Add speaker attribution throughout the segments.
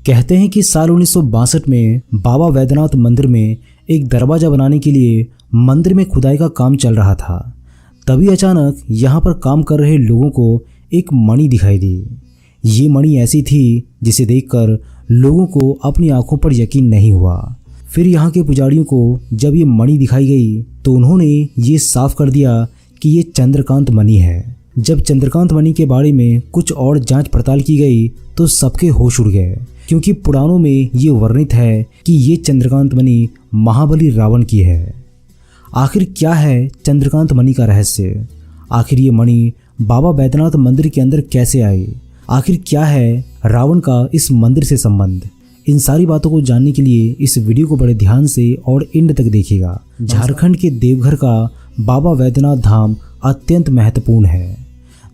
Speaker 1: कहते हैं कि साल 1962 में बाबा वैद्यनाथ मंदिर में एक दरवाज़ा बनाने के लिए मंदिर में खुदाई का काम चल रहा था। तभी अचानक यहाँ पर काम कर रहे लोगों को एक मणि दिखाई दी। ये मणि ऐसी थी जिसे देखकर लोगों को अपनी आंखों पर यकीन नहीं हुआ। फिर यहाँ के पुजारियों को जब ये मणि दिखाई गई तो उन्होंने ये साफ कर दिया कि ये चंद्रकांत मणि है। जब चंद्रकांत मणि के बारे में कुछ और जांच पड़ताल की गई तो सबके होश उड़ गए, क्योंकि पुराणों में ये वर्णित है कि ये चंद्रकांत मणि महाबली रावण की है। आखिर क्या है चंद्रकांत मणि का रहस्य? आखिर ये मणि बाबा वैद्यनाथ मंदिर के अंदर कैसे आई? आखिर क्या है रावण का इस मंदिर से संबंध? इन सारी बातों को जानने के लिए इस वीडियो को बड़े ध्यान से और एंड तक देखिएगा। झारखंड के देवघर का बाबा वैद्यनाथ धाम अत्यंत महत्वपूर्ण है।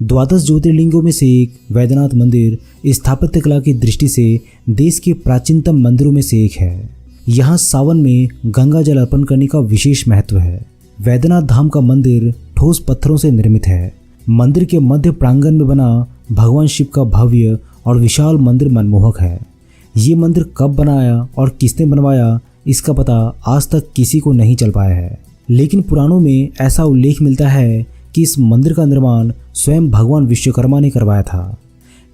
Speaker 1: द्वादश ज्योतिर्लिंगों में से एक वैद्यनाथ मंदिर स्थापत्य कला की दृष्टि से देश के प्राचीनतम मंदिरों में से एक है। यहाँ सावन में गंगा जल अर्पण करने का विशेष महत्व है। वैद्यनाथ धाम का मंदिर ठोस पत्थरों से निर्मित है। मंदिर के मध्य प्रांगण में बना भगवान शिव का भव्य और विशाल मंदिर मनमोहक है। ये मंदिर कब बनाया और किसने बनवाया, इसका पता आज तक किसी को नहीं चल पाया है। लेकिन पुराणों में ऐसा उल्लेख मिलता है कि इस मंदिर का निर्माण स्वयं भगवान विश्वकर्मा ने करवाया था।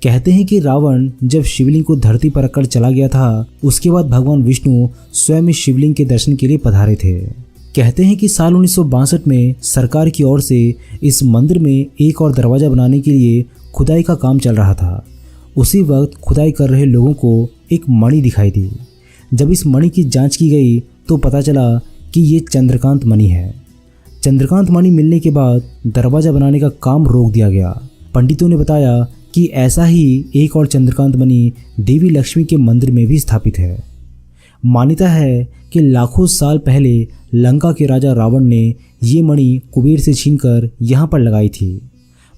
Speaker 1: कहते हैं कि रावण जब शिवलिंग को धरती पर रखकर चला गया था, उसके बाद भगवान विष्णु स्वयं इस शिवलिंग के दर्शन के लिए पधारे थे। कहते हैं कि साल 1962 में सरकार की ओर से इस मंदिर में एक और दरवाज़ा बनाने के लिए खुदाई का काम चल रहा था। उसी वक्त खुदाई कर रहे लोगों को एक मणि दिखाई दी। जब इस मणि की जांच की गई तो पता चला कि ये चंद्रकांत मणि है। चंद्रकांत मणि मिलने के बाद दरवाज़ा बनाने का काम रोक दिया गया। पंडितों ने बताया कि ऐसा ही एक और चंद्रकांत मणि देवी लक्ष्मी के मंदिर में भी स्थापित है। मान्यता है कि लाखों साल पहले लंका के राजा रावण ने ये मणि कुबेर से छीनकर यहाँ पर लगाई थी।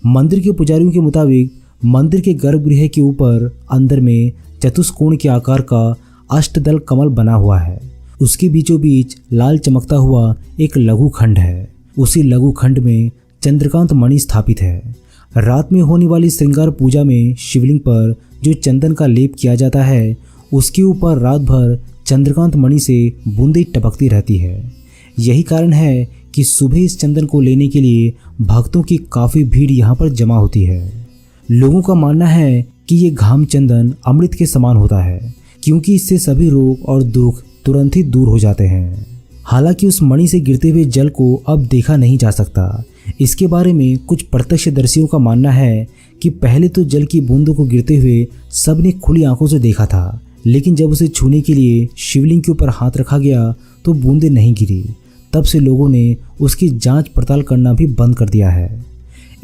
Speaker 1: मंदिर के पुजारियों के मुताबिक मंदिर के गर्भगृह के ऊपर अंदर में चतुष्कोण के आकार का अष्टदल कमल बना हुआ है। उसके बीचों बीच लाल चमकता हुआ एक लघु खंड है। उसी लघु खंड में चंद्रकांत मणि स्थापित है। रात में होने वाली श्रृंगार पूजा में शिवलिंग पर जो चंदन का लेप किया जाता है, उसके ऊपर रात भर चंद्रकांत मणि से बूंदें टपकती रहती है। यही कारण है कि सुबह इस चंदन को लेने के लिए भक्तों की काफ़ी भीड़ यहाँ पर जमा होती है। लोगों का मानना है कि ये घाम चंदन अमृत के समान होता है, क्योंकि इससे सभी रोग और दुख तुरंत ही दूर हो जाते हैं। हालांकि उस मणि से गिरते हुए जल को अब देखा नहीं जा सकता। इसके बारे में कुछ प्रत्यक्षदर्शियों का मानना है कि पहले तो जल की बूंदों को गिरते हुए सबने खुली आंखों से देखा था, लेकिन जब उसे छूने के लिए शिवलिंग के ऊपर हाथ रखा गया तो बूंदें नहीं गिरी। तब से लोगों ने उसकी जांच पड़ताल करना भी बंद कर दिया है।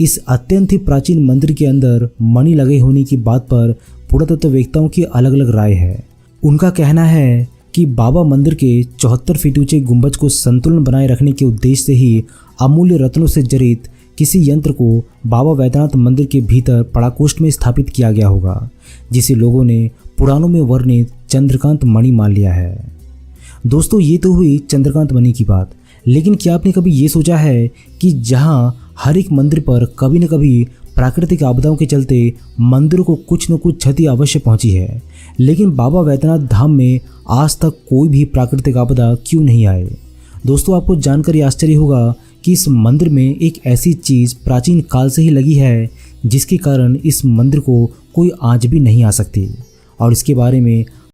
Speaker 1: इस अत्यंत ही प्राचीन मंदिर के अंदर मणि लगे होने की बात पर पुरातत्ववेत्ताओं की अलग अलग राय है। उनका कहना है कि बाबा मंदिर के 74 फीट ऊंचे गुंबज को संतुलन बनाए रखने के उद्देश्य से ही अमूल्य रत्नों से जड़ित किसी यंत्र को बाबा वैद्यनाथ मंदिर के भीतर पड़ाकोष्ठ में स्थापित किया गया होगा, जिसे लोगों ने पुराणों में वर्णित चंद्रकांत मणि मान लिया है। दोस्तों, ये तो हुई चंद्रकांत मणि की बात, लेकिन क्या आपने कभी ये सोचा है कि जहाँ हर एक मंदिर पर कभी न कभी प्राकृतिक आपदाओं के चलते मंदिरों को कुछ न कुछ क्षति अवश्य पहुंची है, लेकिन बाबा वैद्यनाथ धाम में आज तक कोई भी प्राकृतिक आपदा क्यों नहीं आए? दोस्तों, आपको जानकर आश्चर्य होगा कि इस मंदिर में एक ऐसी चीज़ प्राचीन काल से ही लगी है जिसके कारण इस मंदिर को कोई आँच भी नहीं आ सकती। और इसके बारे में